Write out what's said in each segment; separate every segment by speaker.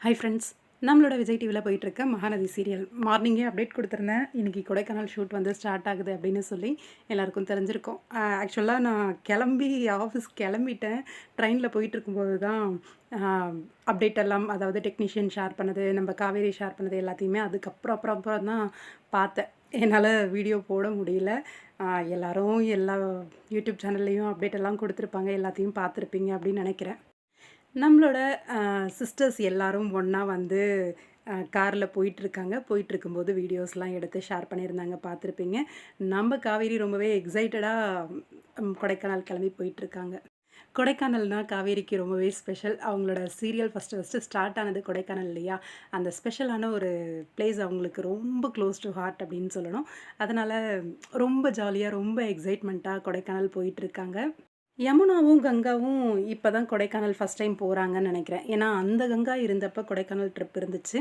Speaker 1: Hi friends, நம்மளோட விஜய் டிவியில் போயிட்டுருக்க மகாநதி சீரியல் மார்னிங்கே அப்டேட் கொடுத்துருந்தேன். இன்றைக்கி கொடைக்கானல் ஷூட் வந்து ஸ்டார்ட் ஆகுது அப்படின்னு சொல்லி எல்லாருக்கும் தெரிஞ்சிருக்கும். ஆக்சுவலாக நான் கிளம்பி ஆஃபீஸ் கிளம்பிட்டேன். ட்ரெயினில் போயிட்டுருக்கும்போது தான் அப்டேட் எல்லாம், அதாவது டெக்னீஷியன் ஷேர் பண்ணது, நம்ம காவேரி ஷேர் பண்ணது எல்லாத்தையுமே அப்புறம் தான் பார்த்தேன். என்னால் வீடியோ போட முடியல. எல்லாரும் எல்லா யூடியூப் சேனல்லையும் அப்டேட் எல்லாம் கொடுத்துருப்பாங்க, எல்லாத்தையும் பார்த்துருப்பீங்க அப்படின்னு நினைக்கிறேன். நம்மளோட சிஸ்டர்ஸ் எல்லாரும் ஒன்றா வந்து காரில் போயிட்டுருக்காங்க. போயிட்டுருக்கும்போது வீடியோஸ்லாம் எடுத்து ஷேர் பண்ணியிருந்தாங்க, பார்த்துருப்பீங்க. நம்ம காவேரி ரொம்பவே எக்ஸைட்டடாக கொடைக்கானல் கிளம்பி போயிட்டுருக்காங்க. கொடைக்கானல்னா காவேரிக்கு ரொம்பவே ஸ்பெஷல். அவங்களோட சீரியல் ஃபஸ்ட்டு ஸ்டார்ட் ஆனது கொடைக்கானல் இல்லையா? அந்த ஸ்பெஷலான ஒரு பிளேஸ் அவங்களுக்கு ரொம்ப க்ளோஸ் டு ஹார்ட் அப்படின்னு சொல்லணும். அதனால் ரொம்ப ஜாலியாக, ரொம்ப எக்ஸைட்மெண்ட்டாக கொடைக்கானல் போயிட்டுருக்காங்க. யமுனாவும், கங்காவும் இப்ப தான் கொடைக்கானல் ஃபர்ஸ்ட் டைம் போறாங்கன்னு நெனைக்கிறேன். ஏன்னா, அந்த கங்கா இருந்தப்ப கொடைக்கானல் ட்ரிப் இருந்துச்சு.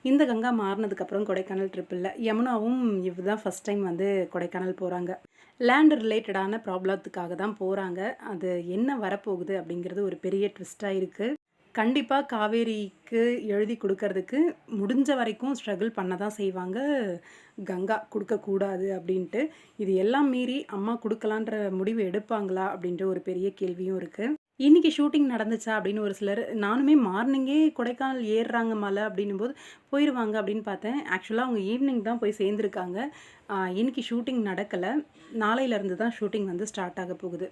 Speaker 1: இந்த கங்கா மாறுனதுக்கப்புறம் கொடைக்கானல் ட்ரிப் இல்ல. யமுனாவும் இதுதான் ஃபர்ஸ்ட் டைம் வந்து கொடைக்கானல் போறாங்க. லேண்ட் ரிலேட்டடான ப்ராப்ளத்துக்காக தான் போறாங்க. அது என்ன வரப்போகுது அப்படிங்கிறது ஒரு பெரிய ட்விஸ்ட்டா இருக்கு. கண்டிப்பா காவேரிக்கு எழுதி குடுக்கறதுக்கு முடிஞ்ச வரைக்கும் ஸ்ட்ரகிள் பண்ண தான் செய்வாங்க. கங்கா குடுக்கக்கூடாது அப்படின்ட்டு. இது எல்லாம் மீறி அம்மா குடுக்கலான்ற முடிவு எடுப்பாங்களா? அப்படின்ற ஒரு பெரிய கேள்வியும் இருக்கு. இன்னைக்கு ஷூட்டிங் நடந்துச்சா? அப்படின்னு ஒரு சிலர், நானுமே மார்னிங்கே கொடைக்கானல் ஏறுறாங்க மலை அப்படின்னும்போது போயிருவாங்க அப்படின்னு பார்த்தேன். ஆக்சுவலா அவங்க ஈவினிங் தான் போய் சேர்ந்துருக்காங்க. இன்னைக்கு ஷூட்டிங் நடக்கல. நாளையிலருந்து தான் ஷூட்டிங் வந்து ஸ்டார்ட் ஆக போகுது.